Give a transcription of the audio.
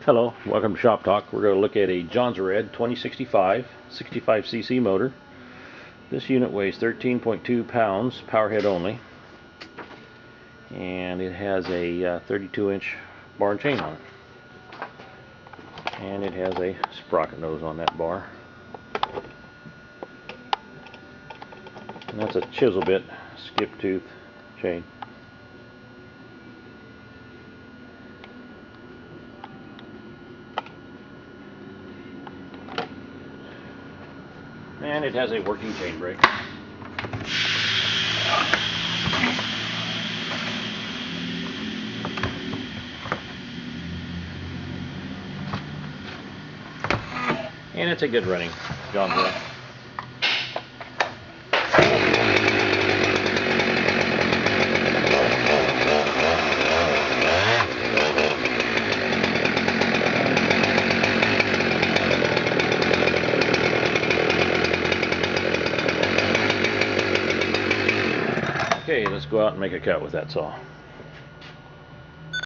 Hello, welcome to Shop Talk. We're going to look at a Jonsered 2065 65cc motor. This unit weighs 13.2 pounds, power head only, and it has a 32-inch bar and chain on it. And it has a sprocket nose on that bar. And that's a chisel bit, skip tooth chain. And it has a working chain brake. And it's a good running Jonsered. Okay, let's go out and make a cut with that saw.